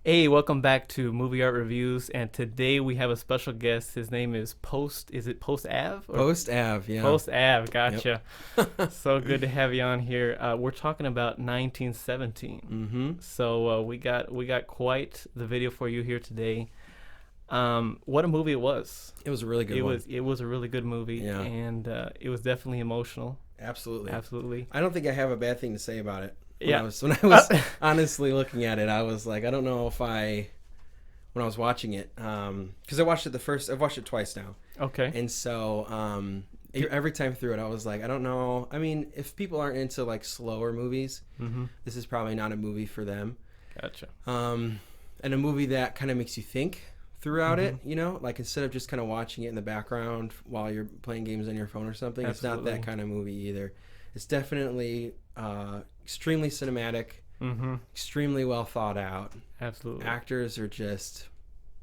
Hey, welcome back to Movie Art Reviews, and today we have a special guest. His name is Post. Is it Post Ave or Post Ave, yeah. Post Ave? Yep. Gotcha. So good to have you on here. We're talking about 1917. Mm-hmm. So we got quite the video for you here today. What a movie it was! It was a really good It one. was a really good movie, Yeah. and it was definitely emotional. Absolutely. Absolutely. I don't think I have a bad thing to say about it. Yeah. When I was honestly looking at it, I was like, I don't know if when I was watching it, because I've watched it twice now. Okay. And so every time through it, I was like, I don't know. I mean, if people aren't into like slower movies, Mm-hmm. this is probably not a movie for them. Gotcha. And a movie that kind of makes you think throughout it, like instead of just kind of watching it in the background while you're playing games on your phone or something. Absolutely. It's not that kind of movie either. It's definitely extremely cinematic, Mm-hmm. extremely well thought out. Absolutely. Actors are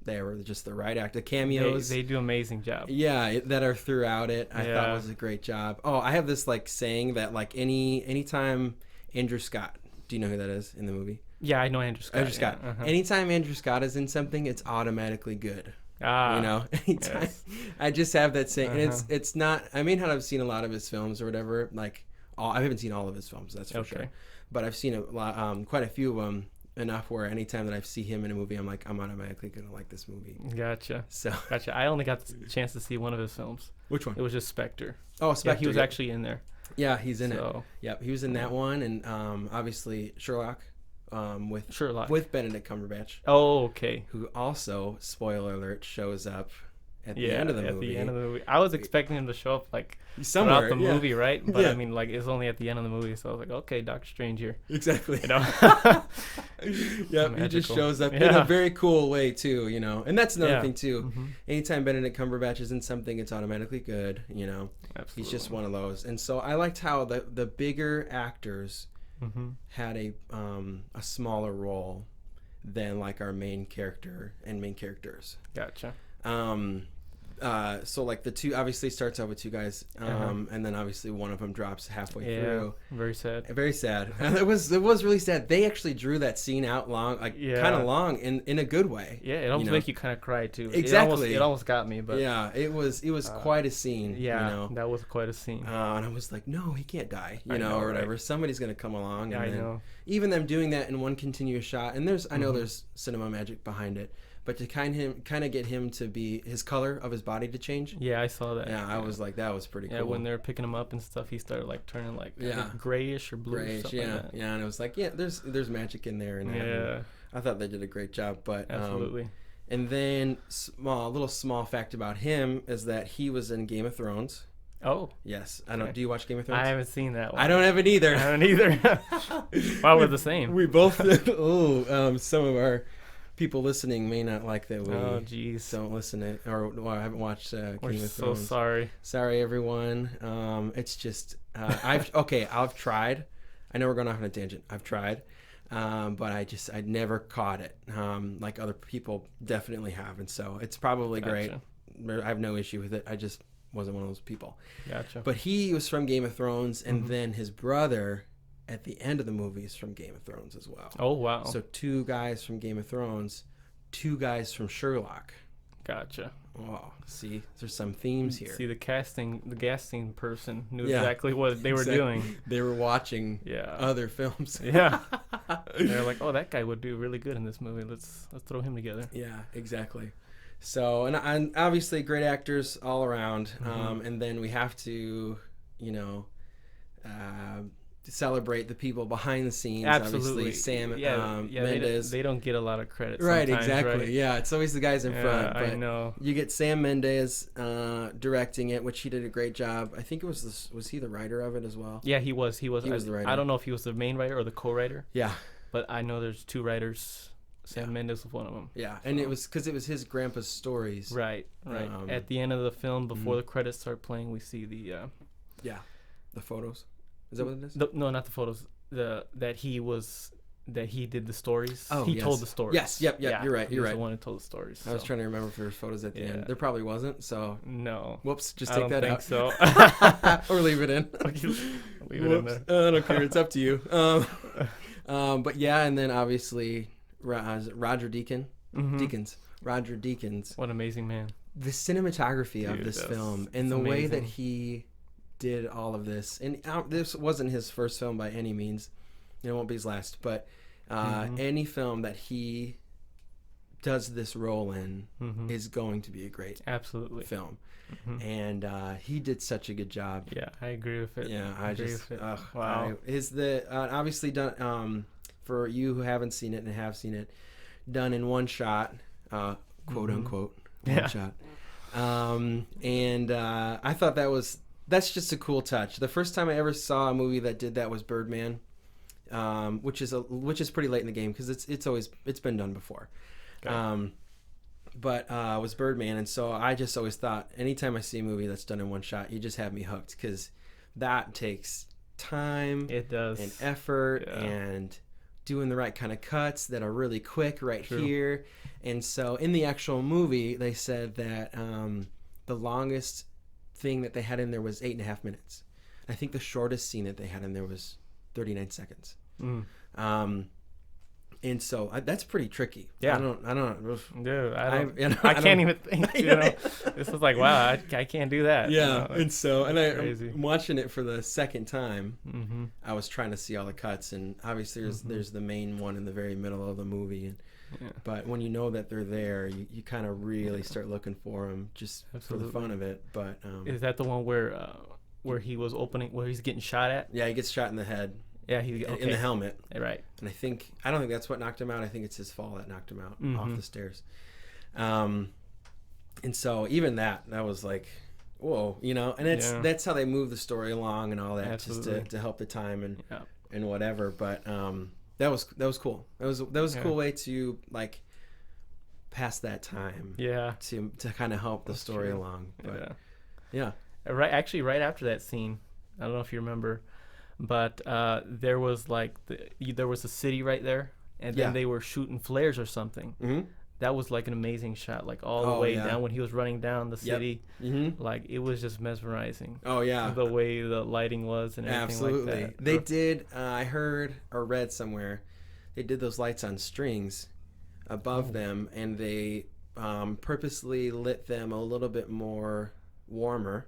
they were just the right actor. Cameos, They do an amazing job. that are throughout it. I thought Yeah. was a great job. Oh, I have this like saying that like anytime Andrew Scott, do you know who that is in the movie? Yeah, I know Andrew Scott. Andrew Scott. Yeah. Uh-huh. Anytime Andrew Scott is in something, it's automatically good. Anytime. yes. I just have that saying, and Uh-huh. it's not. I may not have seen a lot of his films or whatever. Like, I haven't seen all of his films, that's for Okay. sure. But I've seen a lot, quite a few of them, enough where anytime that I see him in a movie, I'm like, I'm automatically gonna like this movie. Gotcha. So, Gotcha. I only got the chance to see one of his films. which one? It was just Spectre. Oh, Yeah, Spectre. he was yep. actually in there. Yeah, he's in it. So, Yep, he was in that one, and obviously Sherlock, with Sherlock. Benedict Cumberbatch, Oh, okay. who also, spoiler alert, shows up at the Yeah, end of the at movie. the end of the movie. I was expecting him to show up like Somewhere, throughout the yeah. movie, right? But Yeah. I mean, like it's only at the end of the movie, so I was like, okay, Doctor Strange here. Exactly. You know. Yep, he just Magical. shows up in Yeah. a very cool way too, And that's another Yeah. thing too. Mhm. Anytime Benedict Cumberbatch is in something, it's automatically good, Absolutely. He's just one of those. And so I liked how the bigger actors Mm-hmm. had a smaller role than like our main character and main characters. Gotcha. So like the two obviously starts out with two guys, and then obviously one of them drops halfway Yeah. through. Very sad. Very sad. It was really sad. They actually drew that scene out long, like Yeah. kind of long in a good way. Yeah, it almost know. make you kind of cry too. Exactly. It almost got me, but Yeah, it was quite a scene. yeah, that was quite a scene. And I was like, no, he can't die, I know, or whatever. right? Somebody's gonna come along, Yeah, and I then know. even them doing that in one continuous shot. And I know Mhm. there's cinema magic behind it, but to kind of get him to be his color of his body to change. Yeah, I saw that. Yeah, I was like, that was pretty Yeah, cool. when they were picking him up and stuff, he started like turning like I think, Yeah. grayish or blue or Great, something yeah, like that. yeah, and it was like, yeah, there's magic in there, and Yeah, I thought they did a great job. But absolutely. and then little small fact about him is that he was in Game of Thrones. Oh, Yes, I don't. Okay. Do you watch Game of Thrones? I haven't seen that one. I don't have it I either. haven't either. Wow, we're the same. We both. Some of our people listening may not like that we Oh, jeez. don't listen to or I haven't watched We're Game of so Thrones. sorry. Sorry, everyone. It's just I've tried. I know we're going off on a tangent. I've tried, but I never caught it. Like other people definitely have, and so it's probably great. Gotcha. I have no issue with it. I just wasn't one of those people. Gotcha. But he was from Game of Thrones, and Mhm. then his brother at the end of the movie is from Game of Thrones as well. Oh, wow. So two guys from Game of Thrones, two guys from Sherlock. Gotcha. Oh, see, there's some themes here. See, the casting person knew Yeah, exactly what they were exactly. doing. They were watching Yeah. other films. Yeah. They're like, oh, that guy would do really good in this movie. Let's throw him together. Yeah, exactly. So, and obviously great actors all around. Mhm. And then we have to, celebrate the people behind the scenes. Absolutely. Obviously, Sam Yeah, Mendes. they don't get a lot of credit. Right, sometimes, exactly. Right? Yeah, it's always the guys in Yeah, front. But I know. you get Sam Mendes directing it, which he did a great job. I think it was he the writer of it as well? Yeah, he was. He was the writer. I don't know if he was the main writer or the co-writer, Yeah, but I know there's two writers. Sam Yeah. Mendes was one of them. yeah. And it was because it was his grandpa's stories. Right. At the end of the film, before Mhm. the credits start playing, we see the Yeah, the photos. Is that what it is? no, not the photos. That he did the stories. Oh, he yes. told the stories. Yes, yep. Yeah, You're right. he You're was right. the one who told the stories. I was so. trying to remember if there were photos at the Yeah. end. There probably wasn't. So, No. whoops. Just I take don't that think out. so. Or leave it in. Leave it in Whoops. there. I don't care. It's up to you. But yeah, and then obviously Roger Deakins. Mhm. Deakins. Roger Deakins. What an amazing man. The cinematography of Dude, this that's- film and it's the way that amazing. he did all of this, and this wasn't his first film by any means. It won't be his last, but any film that he does this role in is going to be a great Absolutely. film. And he did such a good job. Yeah, I agree with it. Yeah, I agree just with it. wow. Is the obviously done for you who haven't seen it and have seen it, done in one shot, quote unquote, one Yeah. shot. And I thought that's just a cool touch. The first time I ever saw a movie that did that was Birdman, which is pretty late in the game because it's been done before. Okay. But was Birdman, and so I just always thought anytime I see a movie that's done in one shot, you just have me hooked because that takes time It does. and effort Yeah. and doing the right kind of cuts that are really quick right True. here. And so in the actual movie, they said that the longest thing that they had in there was 8.5 minutes. I think the shortest scene that they had in there was 39 seconds. And so that's pretty tricky. Yeah. I don't. Dude, I I can't even think. You know, this is like, wow, I can't do that. you Yeah, know, and so crazy. I'm watching it for the second time. I was trying to see all the cuts, and obviously there's the main one in the very middle of the movie, and Yeah. but when you know that they're there, you kind of really start looking for them just for the fun of it. But Is that the one where he was where he's getting shot at? yeah, he gets shot in the head Yeah, he in the helmet, right. and I don't think that's what knocked him out. I think it's his fall that knocked him out off the stairs. And so even that was like, whoa, you know, and that's how they move the story along and all that, Absolutely. just to help the time and Yeah. and whatever. But that was cool. That was a cool way to like pass that time. Yeah. To kind of help the story true. along. But Yeah. yeah. Right after that scene, I don't know if you remember, but there was like there was a city right there, and then they were shooting flares or something. Mm-hmm. That was like an amazing shot, like all the way down when he was running down the city. Mm-hmm. Like it was just mesmerizing. Oh yeah. The way the lighting was and everything Absolutely. like that. They did. I heard or read somewhere, they did those lights on strings above them, and they purposely lit them a little bit more warmer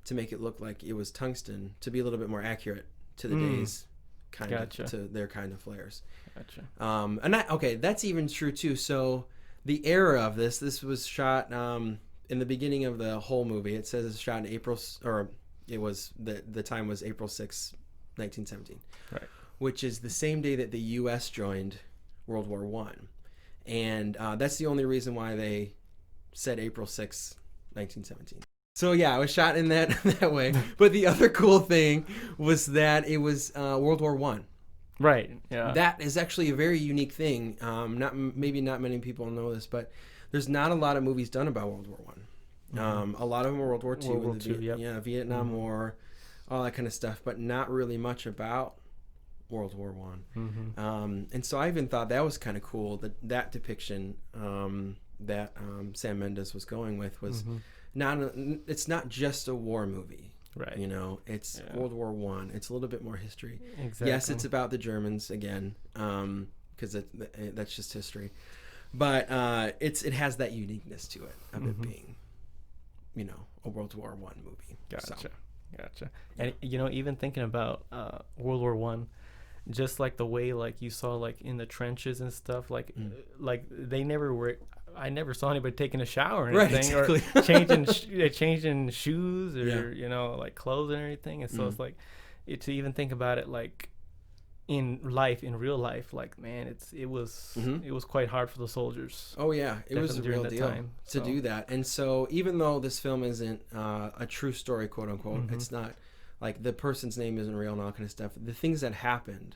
to make it look like it was tungsten, to be a little bit more accurate to the days kind Gotcha. of to their kind of flares. Gotcha. And that's even true too. So the era of this was shot in the beginning of the whole movie. It says it's shot in April, or it was the time was April 6, 1917, Right. which is the same day that the U.S. joined World War One, and that's the only reason why they said April 6, 1917. So yeah, it was shot in that way. But the other cool thing was that it was World War One. Right. Yeah. That is actually a very unique thing. Maybe not many people know this, but there's not a lot of movies done about World War One. A lot of them are World War Two, World War II, Vietnam War, all that kind of stuff, but not really much about World War One. And so I even thought that was kind of cool. That depiction that Sam Mendes was going with was it's not just a war movie. Right. You know, it's World War One. It's a little bit more history. Exactly. Yes, it's about the Germans again, because that's just history. But it has that uniqueness to it of it being, you know, a World War One movie. Gotcha. So, Gotcha. And you know, even thinking about World War One, just like the way like you saw like in the trenches and stuff, like they never were. I never saw anybody taking a shower or anything, right, exactly. or changing shoes or Yeah. you know like clothes and everything. And so it's like to even think about it like in real life, like man, it was quite hard for the soldiers. Oh yeah, it was a during real that deal time, to do that. And so even though this film isn't a true story, quote unquote, it's not like the person's name isn't real and all kind of stuff. The things that happened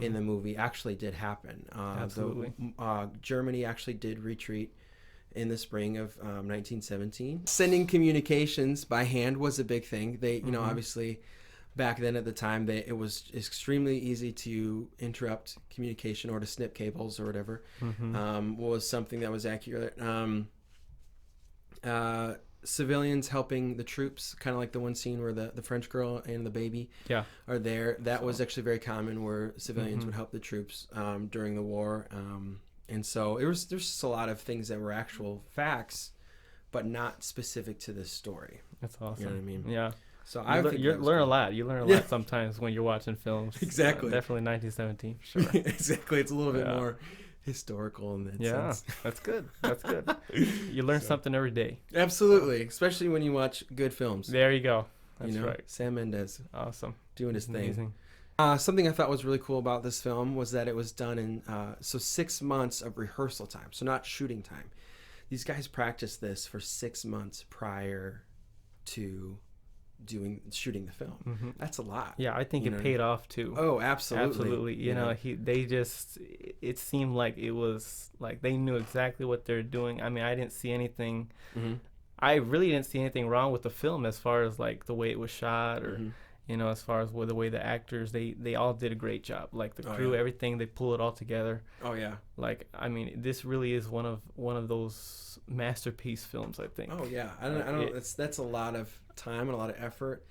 in the movie actually did happen. Absolutely. Germany actually did retreat in the spring of 1917. Sending communications by hand was a big thing. They, you know, obviously back then at the time, it was extremely easy to interrupt communication or to snip cables or whatever. Was something that was accurate. Civilians helping the troops, kind of like the one scene where the French girl and the baby are there. That was actually very common, where civilians would help the troops during the war. And so there's just a lot of things that were actual facts, but not specific to this story. That's awesome. You know what I mean? Yeah. So You, I lear- think you that was learn a cool. lot. You learn a Yeah. lot sometimes when you're watching films. Exactly. Definitely 1917. Sure. Exactly. It's a little bit Yeah. more historical in that Yeah, sense. that's good. That's good. You learn something every day. Absolutely, especially when you watch good films. There you go. That's you know, right. Sam Mendes Awesome. doing his thing. Amazing. Something I thought was really cool about this film was that it was done in 6 months of rehearsal time, so not shooting time. These guys practiced this for 6 months prior to shooting the film. Hmm. That's a lot. Yeah, I think You it know, paid off too. Oh, absolutely. Absolutely. You know, it seemed like it was like they knew exactly what they're doing. I mean, I didn't see anything. Mhm. I really didn't see anything wrong with the film as far as like the way it was shot or, Mhm. you know, as far as the way the actors, they all did a great job. Like the Oh, crew, yeah. everything, they pull it all together. Oh yeah. Like, I mean, this really is one of those masterpiece films, I think. Oh yeah. I don't. That's a lot of time and a lot of effort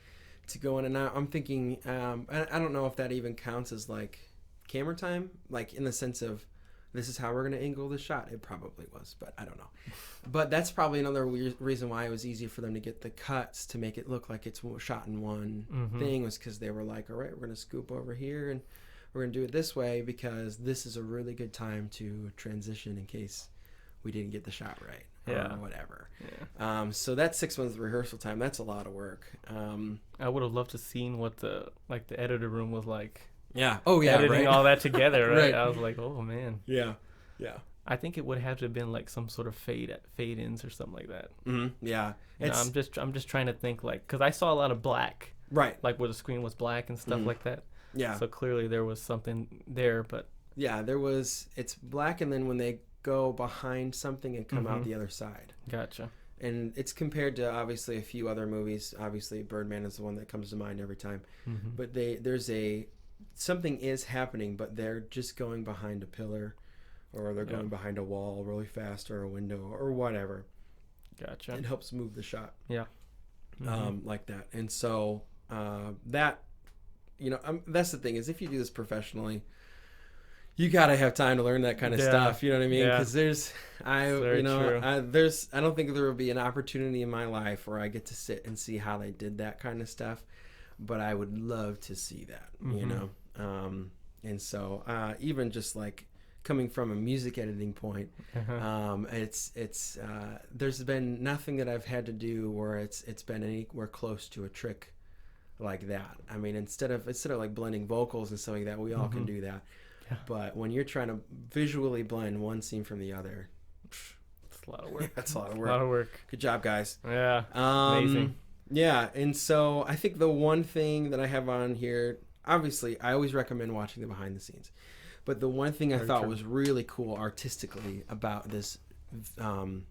to go in and out. I'm thinking. I don't know if that even counts as like camera time, like in the sense of this is how we're gonna angle the shot. It probably was, but I don't know. But that's probably another reason why it was easy for them to get the cuts to make it look like it's shot in one Mhm. thing, was because they were like, all right, we're gonna scoop over here and we're gonna do it this way because this is a really good time to transition in case we didn't get the shot right Yeah. or whatever. Yeah. So that's 6 months of rehearsal time. That's a lot of work. I would have loved to seen what the editor room was like. Yeah. Oh yeah. Editing Right. all that together, right? Right. I was like, oh man. Yeah. Yeah. I think it would have to have been like some sort of fade ins or something like that. Yeah. You know, I'm just trying to think like, because I saw a lot of black, right. like where the screen was black and stuff Mhm. like that. Yeah. So clearly there was something there, but Yeah. It's black, and then when they go behind something and come out Mhm. the other side. gotcha. And it's compared to obviously a few other movies. Obviously, Birdman is the one that comes to mind every time. Mhm. But something is happening, but they're just going behind a pillar, or they're going Yeah. behind a wall really fast, or a window, or whatever. Gotcha. It helps move the shot. Yeah. Mhm. Like that. And so that, that's the thing, is if you do this professionally, you gotta have time to learn that kind of Yeah. stuff. You know what I mean? Yeah. Because Very true. I don't think there will be an opportunity in my life where I get to sit and see how they did that kind of stuff, but I would love to see that. You Mhm. know, and so even just like coming from a music editing point, Uh-huh. it's there's been nothing that I've had to do where it's been anywhere close to a trick like that. I mean, instead of like blending vocals and stuff like that, we all can Mhm. do that. Yeah. But when you're trying to visually blend one scene from the other, It's a lot of work. that's a lot of A work. lot of work. Good job, guys. Yeah. Amazing. Yeah, and so I think the one thing that I have on here, obviously, I always recommend watching the behind the scenes. But the one thing I Very thought true. was really cool artistically about this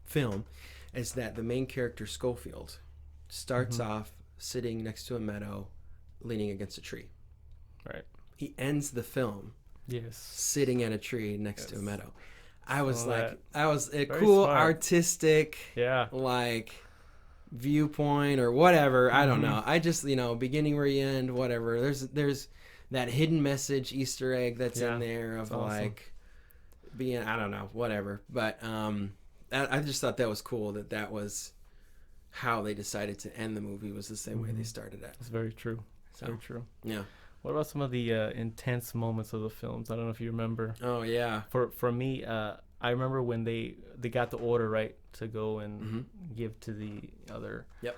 film is that the main character, Schofield, starts Mhm. off sitting next to a meadow, leaning against a tree. Right. He ends the film Yes. sitting at a tree next to a Yes. meadow. I was Saw like, that. I was a Very cool, smart. artistic, Yeah. like viewpoint or whatever. I don't Mhm. know. I just, beginning where you end, whatever. There's that hidden message Easter egg that's Yeah, in there of that's awesome. like being, I don't know, whatever. But I just thought that was cool that was how they decided to end the movie, was the same way they Mhm. started it. It's very true. So Very true. yeah. What about some of the intense moments of the films? I don't know if you remember. Oh yeah. For me, I remember when they got the order right to go and Mhm. give to the other Yep.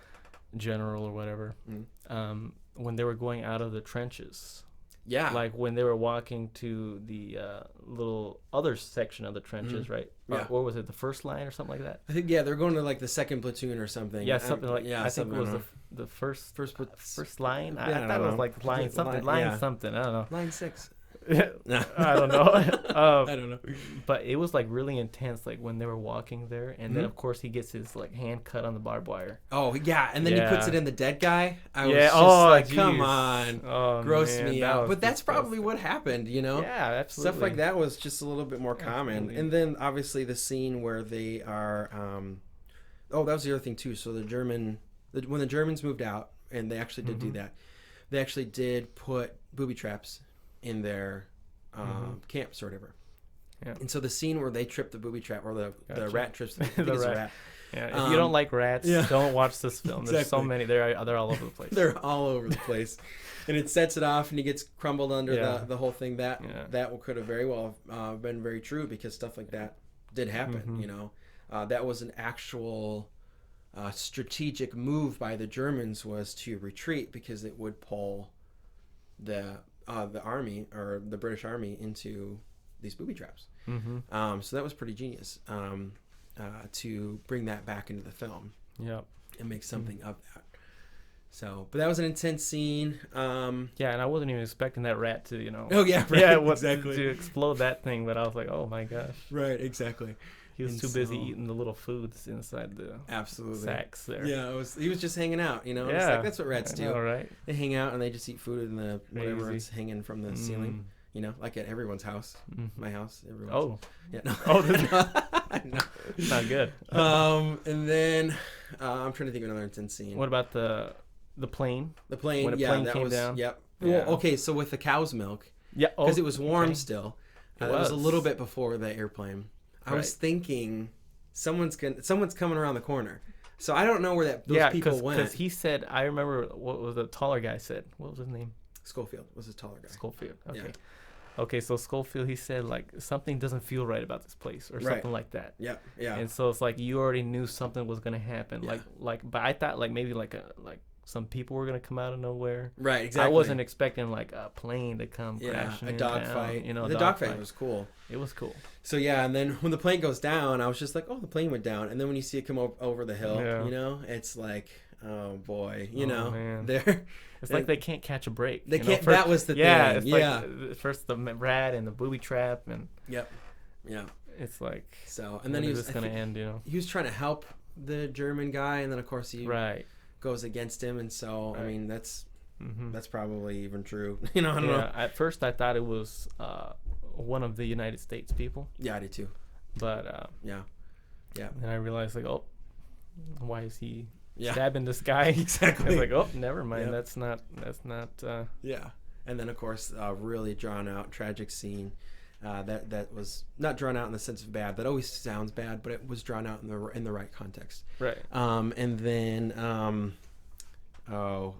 general or whatever. Mhm. When they were going out of the trenches, Yeah. like when they were walking to the little other section of the trenches, right? Yeah. What was it? The first line or something like that? I think they're going to like the second platoon or something. Yeah, something like. yeah. I think it was something, the first first line. Yeah, I I thought it don't was know. like line something. Line- Line yeah. something. I don't know. line 6. I don't know. I don't know. But it was like really intense, like when they were walking there, and then Mhm. of course he gets his like hand cut on the barbed wire. Oh yeah, and then he puts Yeah. it in the dead guy. I was Yeah, just oh, like, come jeez. on, Oh, gross man, me that out. was But that's probably disgusting. what happened, you know. Yeah, absolutely. Stuff like that was just a little bit more common. Absolutely. And then obviously the scene where they are. Oh, that was the other thing too. So when the Germans moved out, and they actually did do Mhm. that, they actually did put booby traps in their camps or whatever. Yeah. And so the scene where they trip the booby trap, or the Gotcha. rat trips, I think The it's a rat. rat. Yeah. If you don't like rats, yeah. don't watch this film. There's so Exactly. many. They're all over the place. They're all over the place, and it sets it off, and he gets crumbled under Yeah. the whole thing. That Yeah. could have very well been very true, because stuff like that did happen. Mhm. You know, that was an actual strategic move by the Germans, was to retreat, because it would pull the army, or the British army, into these booby traps. Mm-hmm. So that was pretty genius, to bring that back into the film Yep. and make something of that. So, but that was an intense scene. Yeah, and I wasn't even expecting that rat to, Oh yeah, right, yeah, exactly. to explode that thing. But I was like, oh my gosh, Right, exactly. he was And too busy so- eating the little foods inside the Absolutely. sacks there. Yeah, he was just hanging out, you know. Yeah, It's like, that's what rats I do. know, right? They hang out and they just eat food in the whatever Crazy. it's hanging from the ceiling. You know, like at everyone's house. Mm. My house, everyone's. Oh, yeah. No. Oh, this- I know. it's not good. And then I'm trying to think of another intense scene. What about the plane? The plane, when a yeah, plane that came was down? Yep. Yeah. Well, okay, so with the cow's milk, Yeah, because it was warm okay. still. It It was a little was. bit before the airplane. I was Right. thinking someone's coming around the corner. So I don't know where those people went. because he said, I remember what was the taller guy said. What was his name? Schofield was a taller guy. Schofield. Okay. Yeah. Okay, so Schofield, he said like something doesn't feel right about this place or Right. something like that. Yep. Yeah. And so it's like you already knew something was gonna happen. Yeah. But I thought like maybe like some people were gonna come out of nowhere. Right. Exactly. I wasn't expecting like a plane to come Yeah, crashing. a in dogfight. town, You know, the dogfight was cool. It was cool. So yeah, and then when the plane goes down, I was just like, oh, the plane went down. And then when you see it come over the hill, Yeah. you know, it's like, oh boy, you Oh, know, man. they're It's like they can't catch a break. they you know? can't. That was the yeah, thing. it's Yeah. like first the rat and the booby trap, and Yep. Yeah. it's like So and then when he is was this gonna end? You know, he was trying to help the German guy, and then of course he right? goes against him, and so I Right. mean that's Mm-hmm. probably even true. You know, I don't Yeah. know. At first, I thought it was one of the United States people, Yeah, I did too. but Yeah. Yeah. then I realized like, oh, why is he Yeah. stabbing this guy? Exactly. I was like, oh, never mind. Yep. That's not. Yeah, and then of course a really drawn out tragic scene. That was not drawn out in the sense of bad. That always sounds bad, but it was drawn out in the right context. Right. And then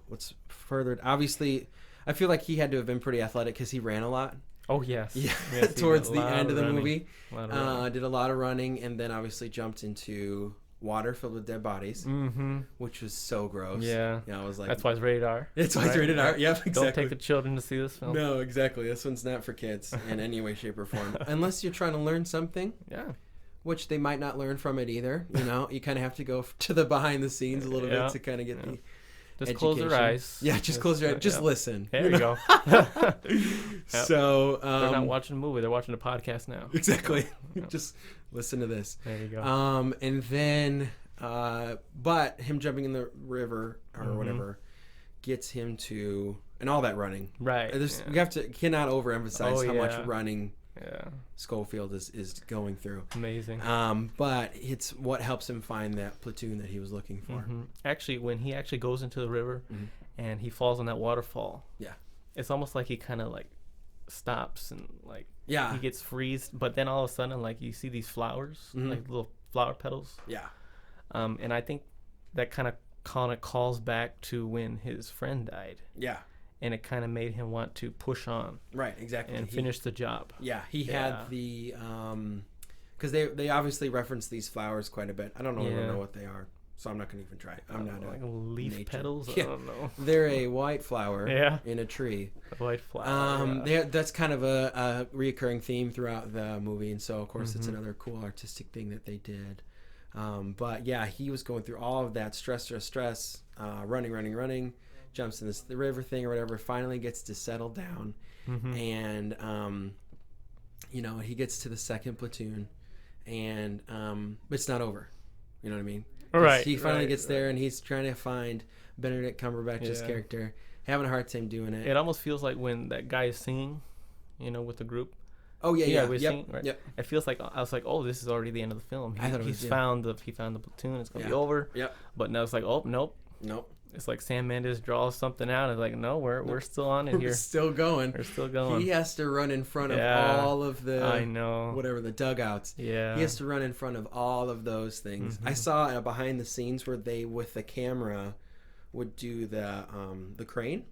what's further? Obviously, I feel like he had to have been pretty athletic because he ran a lot. Oh yes. Yeah, Yes, he towards did a the lot end of the running. movie, A lot of running. did a lot of running, and then obviously jumped into water filled with dead bodies, Mm-hmm. which was so gross. Yeah. Yeah, I was like, That's why it's rated R. it's why it's right? rated R. Yep, exactly. Don't take the children to see this film. No, exactly. This one's not for kids in any way, shape, or form. Unless you're trying to learn something, Yeah. which they might not learn from it either. You know, you kind of have to go to the behind the scenes a little Yeah, bit to kind of get yeah. the Just close your education. eyes. Yeah, just close your eyes. Just listen. There you go. So They're not watching a movie. They're watching a podcast now. exactly. Yeah. Just listen to this. There you go. And then, but him jumping in the river or Mhm. whatever gets him to, and all that running. Right. There's, Yeah. cannot overemphasize Oh, how much yeah. running Yeah. Schofield is going through. Amazing. But it's what helps him find that platoon that he was looking for. Mhm. Actually, when he actually goes into the river Mhm. and he falls in that waterfall, Yeah. it's almost like he kind of like stops and like Yeah. he gets freezed. But then all of a sudden, like you see these flowers, Mhm. like little flower petals. Yeah. And I think that kind of calls back to when his friend died, Yeah. and it kind of made him want to push on Right. Exactly. and finish the job. Yeah. He Yeah. had the because they obviously reference these flowers quite a bit. I don't even Yeah. know what they are, so I'm not gonna even try. I'm not. Like leaf nature. petals. Yeah. I don't know. They're a white flower Yeah. in a tree. A white flower. Yeah. That's kind of a reoccurring theme throughout the movie, and so of course it's Mhm. another cool artistic thing that they did. But yeah, he was going through all of that stress, running, jumps in the river thing or whatever. Finally gets to settle down, Mhm. and he gets to the second platoon, and it's not over. You know what I mean? 'Cause Right. He finally right, gets there, right. and he's trying to find Benedict Cumberbatch's Yeah. character, having a hard time doing it. It almost feels like when that guy is singing, with the group. Oh yeah. we're Yep. singing, right? Yep. It feels like I was like, oh, this is already the end of the film. I thought it He's was, yeah. found the platoon. It's gonna be Yeah. over. Yep. But now it's like, oh nope. Nope. it's like Sam Mendes draws something out, and it's like, no, we're still on it We're here. still going. We're still going. He has to run in front of Yeah, all of the I know. whatever the dugouts. Yeah. He has to run in front of all of those things. I saw a behind the scenes where they with the camera would do the crane,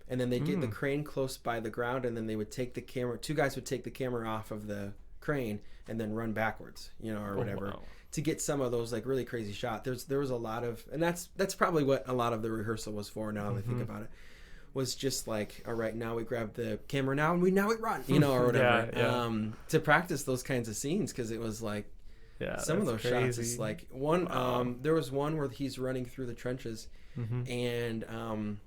and then they get the crane close by the ground, and then they would take the camera. Two guys would take the camera off of the crane and then run backwards, or whatever. Wow. To get some of those like really crazy shots. There was a lot of, and that's probably what a lot of the rehearsal was for. Now that I think about it, was just like, all right, now we grab the camera now and we run, or whatever. Yeah. To practice those kinds of scenes, because it was like some of those shots. It's like one. Wow. There was one where he's running through the trenches, and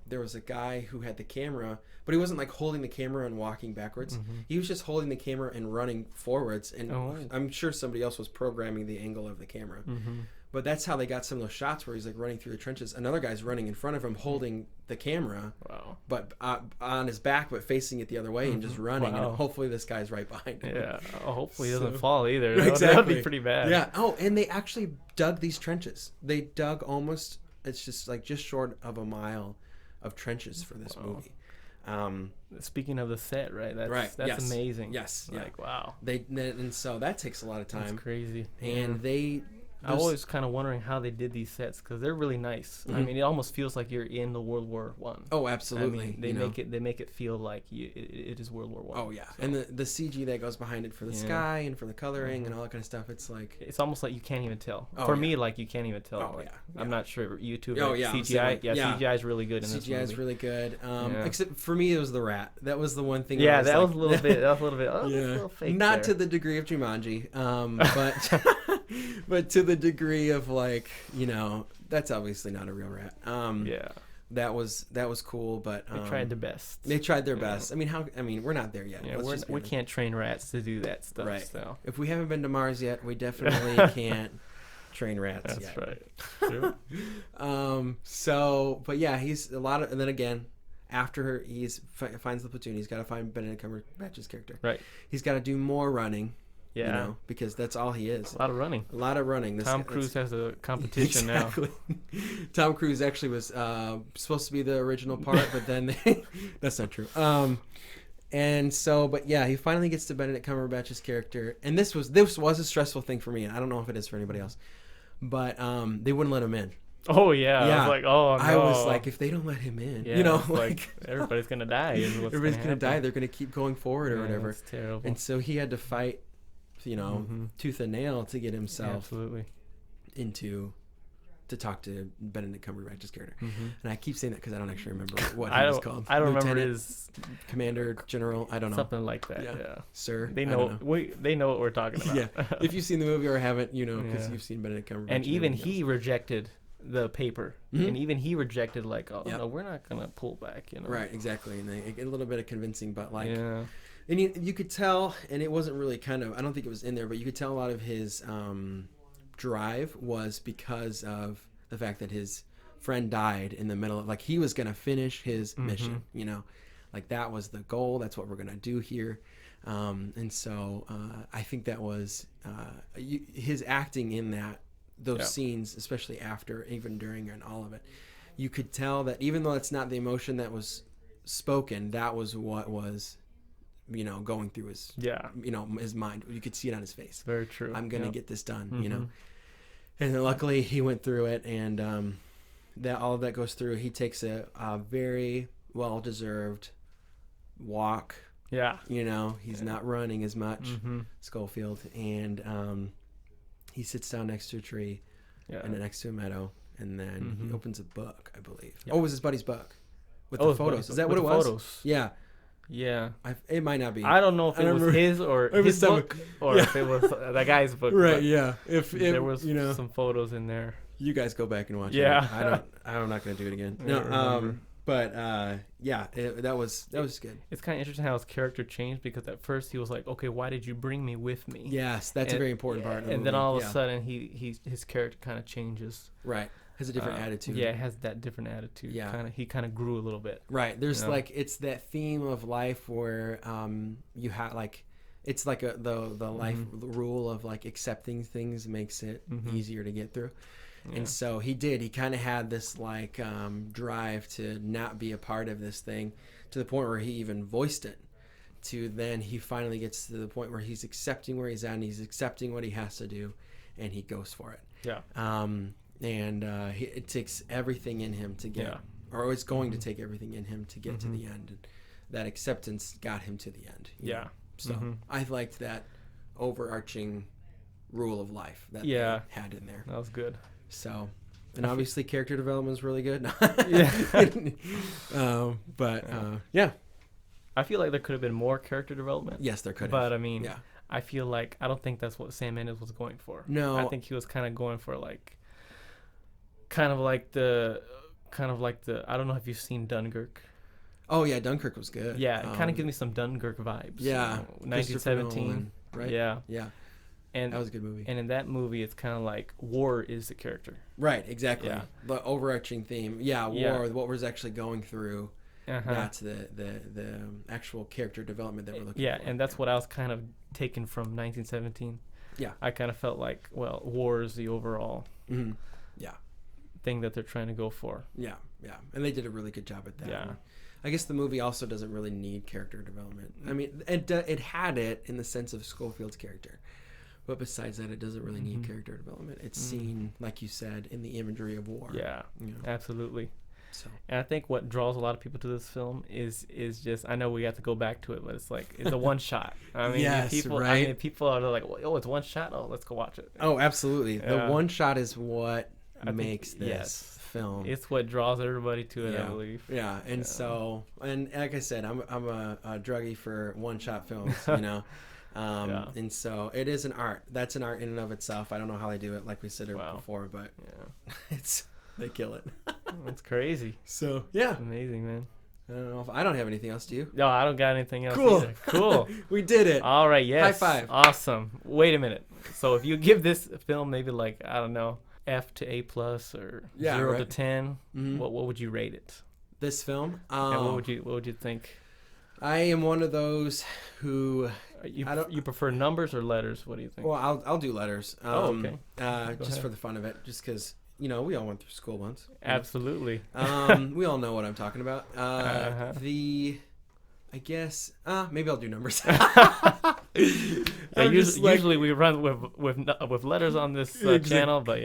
there was a guy who had the camera, but he wasn't like holding the camera and walking backwards. He was just holding the camera and running forwards, and I'm sure somebody else was programming the angle of the camera. But that's how they got some of those shots where he's like running through the trenches. Another guy's running in front of him holding the camera, but on his back, but facing it the other way and just running. Wow. And hopefully this guy's right behind him. Yeah. Hopefully he doesn't fall either. Exactly. That would be pretty bad. Yeah. Oh, and they actually dug these trenches. They dug almost, it's just like just short of a mile of trenches for this movie. Speaking of the set, right? That's Yes. amazing. Yes. Yeah. Like, wow. And so that takes a lot of time. That's crazy. And I was kind of wondering how they did these sets, because they're really nice. I mean, it almost feels like you're in the World War One. Oh, absolutely. I mean, they make it feel like it is World War One. Oh yeah, so. And the CG that goes behind it for the sky and for the coloring and all that kind of stuff. It's like it's almost like you can't even tell. Me, like you can't even tell. Oh like, yeah. I'm not sure YouTube. Oh like, yeah, CGI. CGI is really good in this movie. CGI is really good. Except for me, it was the rat. That was the one thing. Yeah, that was a little bit. That was a little bit. Oh, yeah. a little fake. Not there. to the degree of Jumanji, but but to the degree of like, that's obviously not a real rat. Yeah. That was cool, but they tried their best. They tried their best. I mean, we're not there yet. Yeah, we can't train rats to do that stuff. Right. So if we haven't been to Mars yet, we definitely can't train rats that's yet. right. So, but yeah, he's a lot of, and then again, after finds the platoon, he's got to find Benedict Cumberbatch's character. Right. He's got to do more running. Yeah. Because that's all he is. A lot of running. Tom Cruise has a competition now. Tom Cruise actually was supposed to be the original part, but then that's not true. And so, but yeah, he finally gets to Benedict Cumberbatch's character, and this was a stressful thing for me, and I don't know if it is for anybody else, but they wouldn't let him in. Oh yeah. I was like, oh no. I was like, if they don't let him in, like everybody's gonna die. Everybody's gonna die. They're gonna keep going forward or whatever. It's terrible. And so he had to fight, tooth and nail to get himself to talk to Benedict Cumberbatch's character. And I keep saying that because I don't actually remember what he was called. I don't remember his commander, general. I don't know. Something like that. Yeah. Sir. They know. They know what we're talking about. Yeah. If you've seen the movie or haven't, because you've seen Benedict Cumberbatch. And even he rejected the paper, and even he rejected no, we're not gonna pull back. Right. Exactly. And they get a little bit of convincing, but like. Yeah. And you could tell, and it wasn't really I don't think it was in there, but you could tell a lot of his drive was because of the fact that his friend died in the middle of, like, he was going to finish his mission, like that was the goal. That's what we're going to do here. And so I think that was his acting in those scenes, especially after, even during and all of it, you could tell that even though it's not the emotion that was spoken, that was what was going through his his mind. You could see it on his face. Very true. I'm gonna get this done. And then luckily he went through it, and that all of that goes through. He takes a very well deserved walk. Yeah. He's not running as much. Schofield, and he sits down next to a tree, and then next to a meadow, and then he opens a book, I believe. Yeah. Oh, it was his buddy's book with the photos. Is that what it was? Photos. Yeah. Yeah, it might not be. I don't know if it was his or his book, or if it was the guy's book. Right? Yeah. If there was some photos in there, you guys go back and watch it. Yeah. I'm not gonna do it again. No. But that was good. It's kind of interesting how his character changed, because at first he was like, okay, why did you bring me with me? Yes, that's a very important part. Of the and movie. then all of a sudden his character kind of changes. Right. Has a different attitude. Yeah, it has that different attitude. Yeah. He kind of grew a little bit. Right. There's it's that theme of life where you have it's like the life rule of like accepting things makes it easier to get through. Yeah. And so he kind of had this like drive to not be a part of this thing, to the point where he even voiced it, to then he finally gets to the point where he's accepting where he's at and he's accepting what he has to do, and he goes for it. Yeah. It takes everything in him to get, or it's going to take everything in him to get to the end. And that acceptance got him to the end. you know? So I liked that overarching rule of life that they had in there. That was good. So, and obviously character development is really good. Yeah. I feel like there could have been more character development. Yes, there could have. But I mean, I feel like I don't think that's what Sam Mendes was going for. No. I think he was kind of going for like, kind of like the I don't know if you've seen Dunkirk. Oh yeah, Dunkirk was good. Yeah, it kind of gives me some Dunkirk vibes. Yeah, 1917. Nolan, right? Yeah. And that was a good movie. And in that movie, it's kind of like war is the character. Right, exactly. Yeah. The overarching theme. Yeah, war. What was actually going through. That's the actual character development that we're looking for. Yeah, and that's what I was kind of taken from 1917. Yeah. I kind of felt like, well, war is the overall thing that they're trying to go for. Yeah. And they did a really good job at that. Yeah. I guess the movie also doesn't really need character development. I mean, it had it in the sense of Schofield's character. But besides that, it doesn't really need character development. It's seen, like you said, in the imagery of war. Yeah, absolutely. So. And I think what draws a lot of people to this film is just, I know we have to go back to it, but it's like, it's a one shot. I mean, people are like, oh, it's one shot. Oh, let's go watch it. Oh, absolutely. The one shot is what makes this film. It's what draws everybody to it, I believe. Yeah, and so, and like I said, I'm a druggie for one shot films, you know. And so it is an art. That's an art in and of itself. I don't know how they do it, like we said before, but they kill it. That's crazy. So yeah, amazing, man. I don't know if I don't have anything else. Do you? No, I don't got anything else. Cool. Either. Cool. We did it. All right. Yes. High five. Awesome. Wait a minute. So if you give this film maybe like, I don't know, F to A plus or 0 to 10, what would you rate it? This film? And what would you think? I am one of those who you prefer numbers or letters? What do you think? Well, I'll do letters. Okay. Just for the fun of it, just because we all went through school once. Absolutely. We all know what I'm talking about. I guess maybe I'll do numbers. Usually we run with letters on this channel, but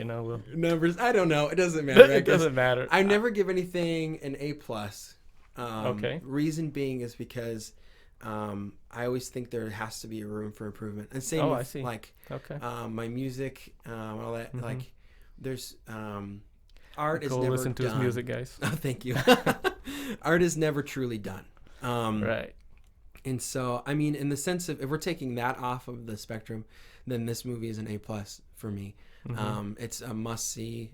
numbers. I don't know. It doesn't matter. It doesn't matter. I never give anything an A plus. Okay. Reason being is because I always think there has to be a room for improvement. And same with, I see. Like my music, all that. Like there's art is never listen to done. His music, guys. Oh, thank you. Art is never truly done. Right. And so, I mean, in the sense of if we're taking that off of the spectrum, then this movie is an A plus for me. It's a must see.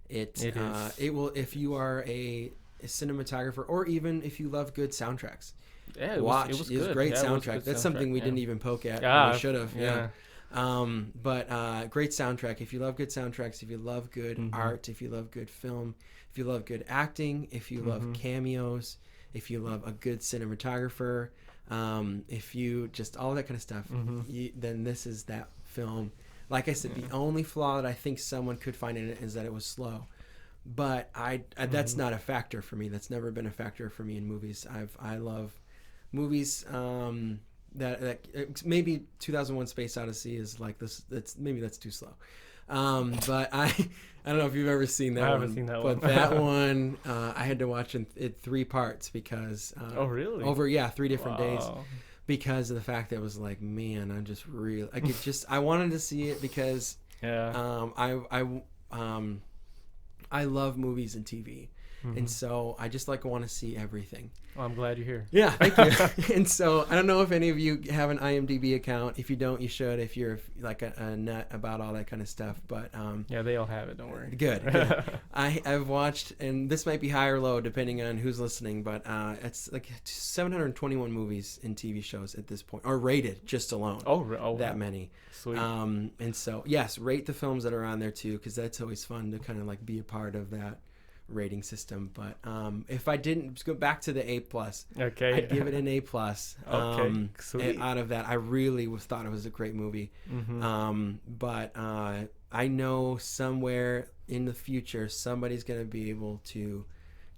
It is. It will, if you are a cinematographer, or even if you love good soundtracks. Yeah, it was good. Great soundtrack. Soundtrack. That's something we didn't even poke at. We should have. Yeah. But great soundtrack. If you love good soundtracks, if you love good art, if you love good film, if you love good acting, if you love cameos, if you love a good cinematographer, if you just all that kind of stuff, then this is that film. Like I said, the only flaw that I think someone could find in it is that it was slow. But that's not a factor for me. That's never been a factor for me in movies. I love movies that maybe 2001: Space Odyssey is like this. That's too slow. But I don't know if you've ever seen that one. I haven't seen that one. But that one, I had to watch in 3 parts because. Oh really? Over 3 different days. Because of the fact that it was like, man, I'm just real. I wanted to see it because. I love movies and TV. And so I just want to see everything. Well, I'm glad you're here. Yeah, thank you. And so I don't know if any of you have an IMDb account. If you don't, you should. If you're like a nut about all that kind of stuff, but yeah, they all have it. Don't worry. Good. I've watched, and this might be high or low depending on who's listening, but it's like 721 movies and TV shows at this point, or rated just alone. Oh, that many. Sweet. And so yes, rate the films that are on there too, because that's always fun to kind of like be a part of that rating system. But if I didn't go back to the A plus, okay, I'd give it an A plus. Sweet. Out of that, I really thought it was a great movie. But I know somewhere in the future somebody's going to be able to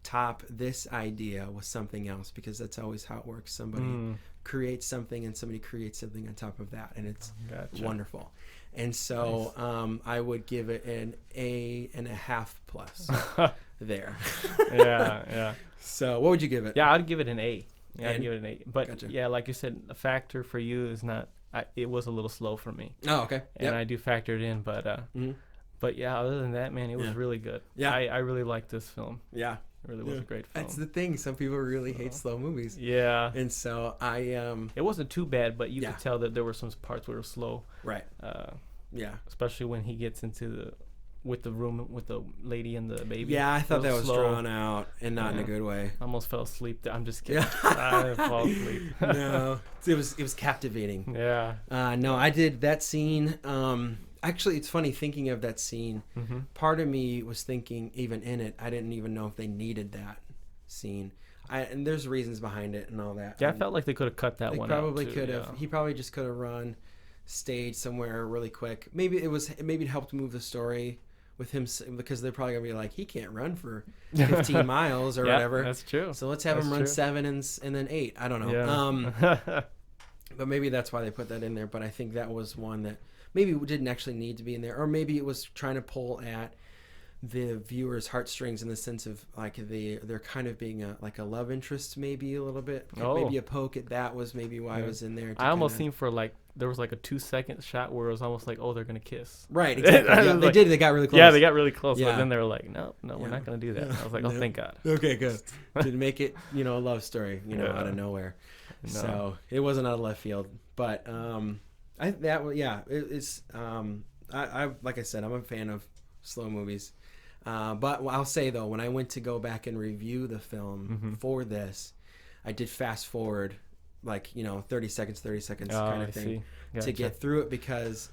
top this idea with something else, because that's always how it works. Somebody creates something and somebody creates something on top of that, and it's wonderful. And so I would give it an A.5 plus there. Yeah. So what would you give it? Yeah, I'd give it an A. Yeah, I'd And- give it an A. But Gotcha. yeah, like you said, a factor for you is not. It was a little slow for me, Oh, okay. and Yep. I do factor it in. But Mhm. but yeah, other than that, man, it was Yeah. really good. Yeah. I really liked this film. Yeah. It really was a great film. That's the thing. Some people really hate slow movies. Yeah. And so It wasn't too bad, but you Yeah. could tell that there were some parts where it was slow, right. Yeah. especially when he gets into the room with the lady and the baby. Yeah, I thought It that was slow. drawn out and not in a Yeah. good way. I almost fell asleep. I'm just kidding. Yeah. I didn't fall asleep. No, it was captivating. Yeah. No, I did that scene. Actually, it's funny thinking of that scene. Mm-hmm. Part of me was thinking, even in it, I didn't even know if they needed that scene. And there's reasons behind it and all that. Yeah, I felt like they could have cut that They one probably out. could have. He probably just could have run stage somewhere really quick. Maybe it helped move the story with him, because they're probably gonna be like, he can't run for 15 miles or Yeah, whatever. that's true. So let's have That's him run true. 7 and then 8. I don't know. Yeah. But maybe that's why they put that in there. But I think that was one that maybe didn't actually need to be in there, or maybe it was trying to pull at the viewer's heartstrings in the sense of like they're kind of being like a love interest, maybe a little bit. Oh. Maybe a poke at that was maybe why it was in there. I almost seen for like there was like a 2-second shot where it was almost like, oh, they're gonna kiss. Right, exactly. I Yeah, was they like- did. They got really close. Yeah, they got really close, Yeah. but then they were like, no, we're Yeah. not gonna do that. Yeah. I was like, oh, No. thank God. Okay, good. To make it, a love story, Yeah. out of nowhere. No. So it wasn't out of left field, but it's I like I said, I'm a fan of slow movies, but I'll say though, when I went to go back and review the film for this, I did fast forward, like 30 seconds Oh, kind I of thing see. to Gotcha. get through it, because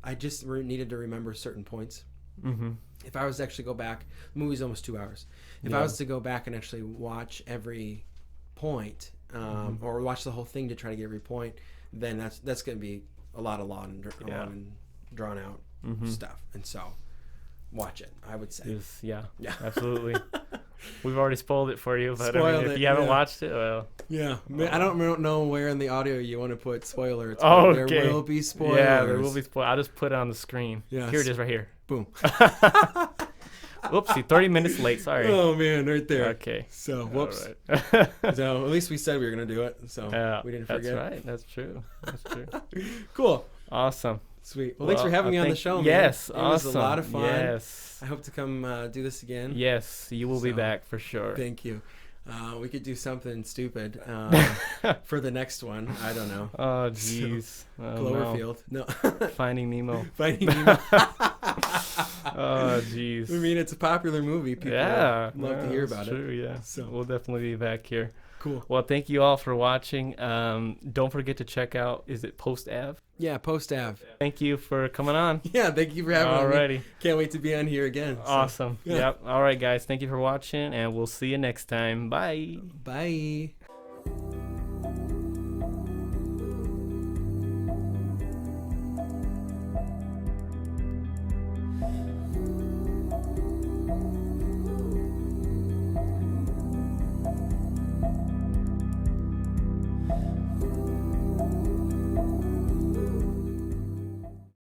I just needed to remember certain points. Mm-hmm. If I was to actually go back, the movie's almost 2 hours. If Yeah. I was to go back and actually watch every point, or watch the whole thing to try to get every point, then that's going to be a lot of long and drawn out stuff. And so, watch it, I would say. Yeah, Yeah. absolutely. We've already spoiled it for you, but Spoiled if it, you haven't yeah. watched it, well, Yeah, I don't know where in the audio you want to put spoilers. Oh, There okay. will be spoilers. yeah, there will be spoilers. I'll just put it on the screen. Yes. Here it is, right here. Boom. Whoopsie, 30 minutes late. Sorry. Oh man, right there. Okay. So whoops. All right. So at least we said we were gonna do it. So Yeah, we didn't that's forget. right. That's true. That's true. Cool. Awesome. Sweet. Well, thanks for having me on the show, man. Yes, It awesome. was a lot of fun. Yes. I hope to come do this again. Yes, you will be So, back for sure. Thank you. We could do something stupid for the next one. I don't know. Oh, jeez. Oh, no. Cloverfield. No. Finding Nemo. Finding Nemo. Oh, jeez. I mean, it's a popular movie. People Yeah. love to hear about true, it. Yeah. So. We'll definitely be back here. Cool. Well, thank you all for watching. Don't forget to check out, is it Post Ave? Yeah, Post Ave. Thank you for coming on. Yeah, thank you for having me. Alrighty. Can't wait to be on here again. So, Awesome. yeah. Yep. All right, guys. Thank you for watching, and we'll see you next time. Bye. Bye.